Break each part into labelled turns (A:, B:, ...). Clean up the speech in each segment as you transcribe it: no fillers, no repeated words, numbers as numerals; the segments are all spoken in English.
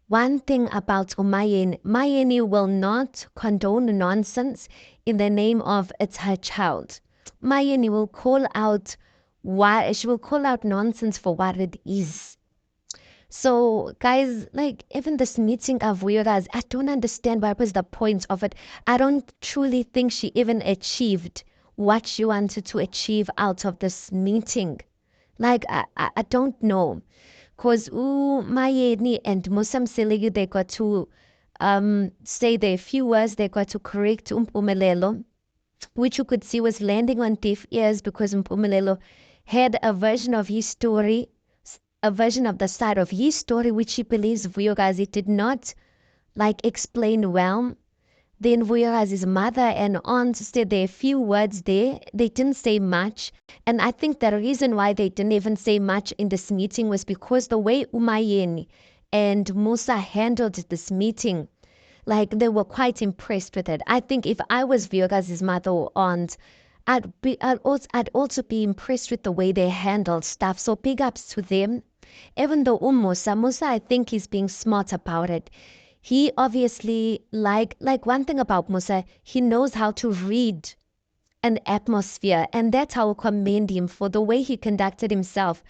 A: one thing about Mayeni, Mayeni will not condone nonsense in the name of it's her child. Mayeni will call out why she will call out nonsense for what it is. So, guys, like even this meeting of Weirdas, I don't understand what was the point of it. I don't truly think she even achieved what she wanted to achieve out of this meeting. Like, I don't know. Because Mayeni and Musa Mseleku, they got to say their few words, they got to correct Mpumelelo, which you could see was landing on deaf ears because Mpumelelo had a version of his story, a version of the side of his story, which he believes Vuyokazi did not like explain well. Then Vuyokazi's mother and aunt said there are few words there. They didn't say much. And I think the reason why they didn't even say much in this meeting was because the way Mayeni and Musa handled this meeting, like they were quite impressed with it. I think if I was Vuyokazi's mother or aunt, I'd also be impressed with the way they handled stuff. So big ups to them. Even though Musa, I think he's being smart about it. He obviously like one thing about Musa, he knows how to read an atmosphere, and that's how I commend him for the way he conducted himself.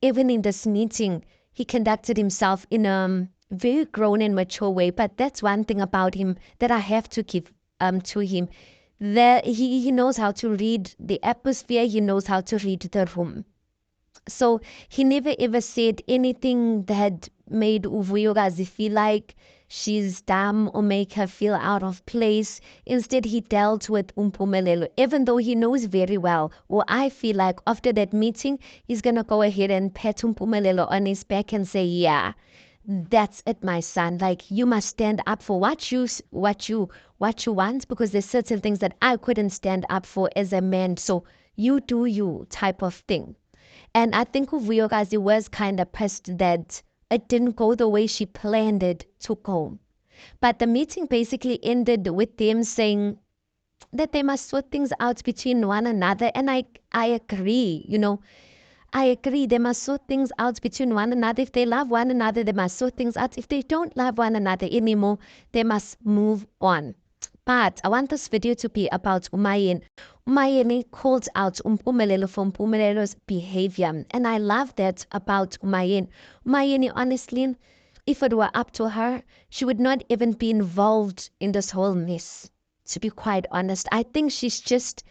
A: Even in this meeting, he conducted himself in a very grown and mature way. But that's one thing about him that I have to give to him. That he knows how to read the atmosphere, he knows how to read the room. So he never ever said anything that made Uvuyokazi feel like she's dumb or make her feel out of place. Instead, he dealt with Mpumelelo, even though he knows very well, or I feel like after that meeting, he's gonna go ahead and pat Mpumelelo on his back and say, yeah, that's it, my son. Like you must stand up for what you want, because there's certain things that I couldn't stand up for as a man. So you do you type of thing. And I think Vuyokazi was kind of pissed that it didn't go the way she planned it to go. But the meeting basically ended with them saying that they must sort things out between one another. And I agree, I agree. They must sort things out between one another. If they love one another, they must sort things out. If they don't love one another anymore, they must move on. But I want this video to be about Mayeni. Mayeni called out Mpumelelo for Mpumelelo's behavior. And I love that about Mayeni. Mayeni, honestly, if it were up to her, she would not even be involved in this whole mess. To be quite honest, I think she's just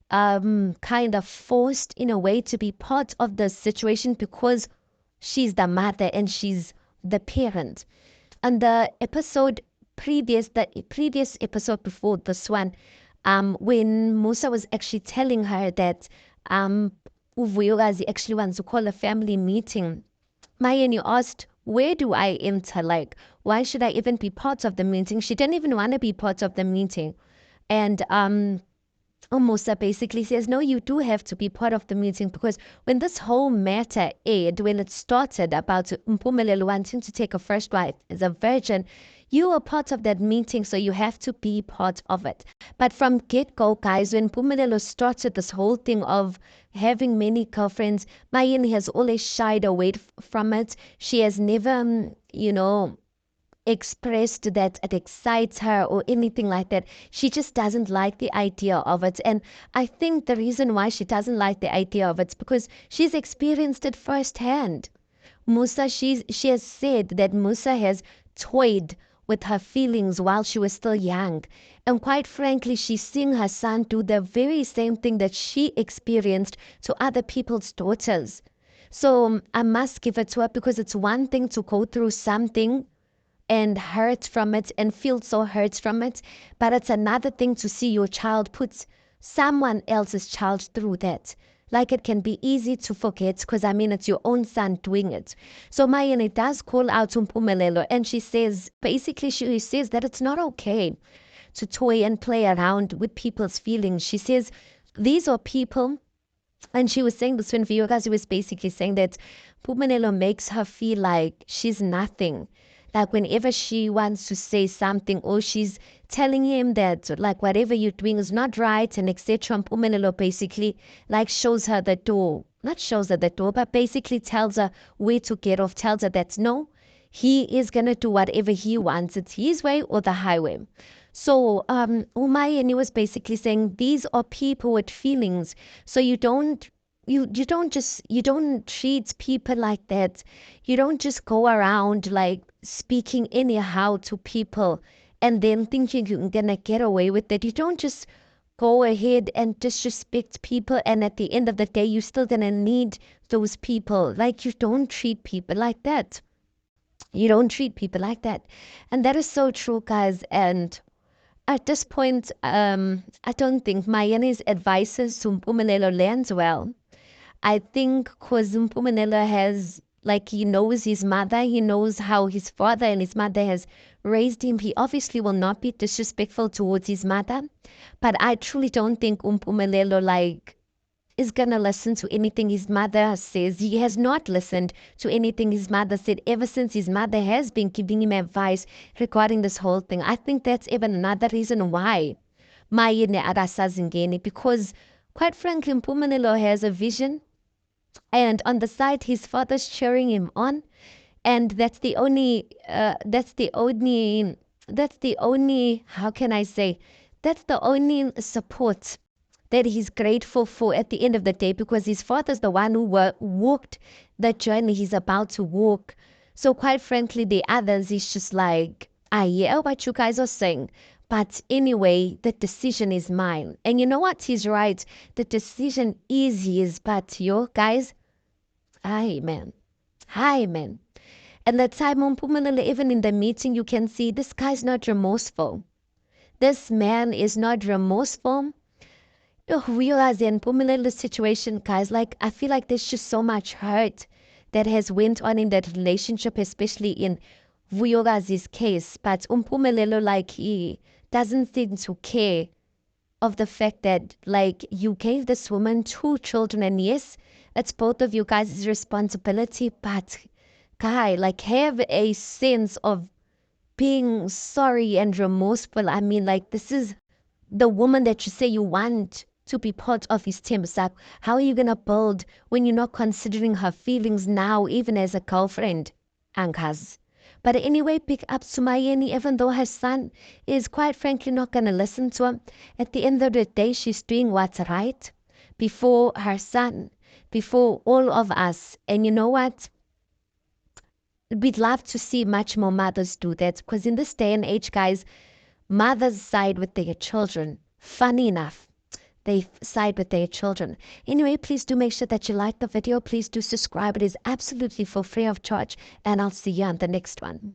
A: kind of forced in a way to be part of the situation because she's the mother and she's the parent. And the previous episode before this one, when Musa was actually telling her that Uvuyokazi actually wants to call a family meeting, Mayeni asked, where do I enter? Like, why should I even be part of the meeting? She didn't even want to be part of the meeting. And Musa basically says, no, you do have to be part of the meeting, because when this whole matter aired, when it started about Mpumelelo wanting to take a first wife as a virgin, you were part of that meeting, so you have to be part of it. But from get-go, guys, when Mpumelelo started this whole thing of having many girlfriends, Mayeni has always shied away from it. She has never, expressed that it excites her or anything like that. She just doesn't like the idea of it. And I think the reason why she doesn't like the idea of it is because she's experienced it firsthand. Musa, she has said that Musa has toyed with her feelings while she was still young. And quite frankly, she's seeing her son do the very same thing that she experienced to other people's daughters. So I must give it to her, because it's one thing to go through something and hurt from it and feel so hurt from it. But it's another thing to see your child put someone else's child through that. Like, it can be easy to forget, because it's your own son doing it. So Mayeni does call out to Mpumelelo, and she says that it's not okay to toy and play around with people's feelings. She says these are people, and she was saying this when Vuyokazi was basically saying that Mpumelelo makes her feel like she's nothing. Like whenever she wants to say something, or she's telling him that like whatever you're doing is not right and etc. Mpumelelo basically like shows her the door. Not shows her the door, but basically tells her where to get off, tells her that no, He is going to do whatever he wants. It's his way or the highway. So Umayeni was basically saying these are people with feelings. So you don't you don't treat people like that. You don't just go around like speaking anyhow to people and then thinking you're gonna get away with it. You don't just go ahead and disrespect people, and at the end of the day you're still gonna need those people. Like, you don't treat people like that. You don't treat people like that. And that is so true, guys. And at this point, I don't think Mayeni's advices to Mpumelelo lands well. I think because Mpumelelo has, like, he knows his mother, he knows how his father and his mother has raised him. He obviously will not be disrespectful towards his mother. But I truly don't think Mpumelelo, like, is gonna listen to anything his mother says. He has not listened to anything his mother said ever since his mother has been giving him advice regarding this whole thing. I think that's even another reason why Mayeni Izingane, because quite frankly, Mpumelelo has a vision, and on the side his father's cheering him on, and that's the only, how can I say, that's the only support that he's grateful for at the end of the day, because his father's the one who walked the journey he's about to walk. So quite frankly, the others, he's just like, I hear what you guys are saying, but anyway, the decision is mine. And you know what? He's right. The decision is his, but yo, guys, hi, man. Hi, man. And that time, Mpumelelo, even in the meeting, you can see this guy's not remorseful. This man is not remorseful. Realize in Mpumelelo situation, guys, like, I feel like there's just so much hurt that has went on in that relationship, especially in Vuyokazi's case. But Mpumelelo, like, he doesn't seem to care of the fact that, like, you gave this woman 2 children, and yes, it's both of you guys' responsibility, but guy, like, have a sense of being sorry and remorseful. I mean, like, this is the woman that you say you want to be part of his team. So how are you going to build when you're not considering her feelings now, even as a girlfriend? Ankas. But anyway, big ups to Mayeni, even though her son is quite frankly not going to listen to him. At the end of the day, she's doing what's right before her son, before all of us. And you know what? We'd love to see much more mothers do that, because in this day and age, guys, mothers side with their children. Funny enough, they side with their children. Anyway, please do make sure that you like the video. Please do subscribe. It is absolutely for free of charge. And I'll see you on the next one.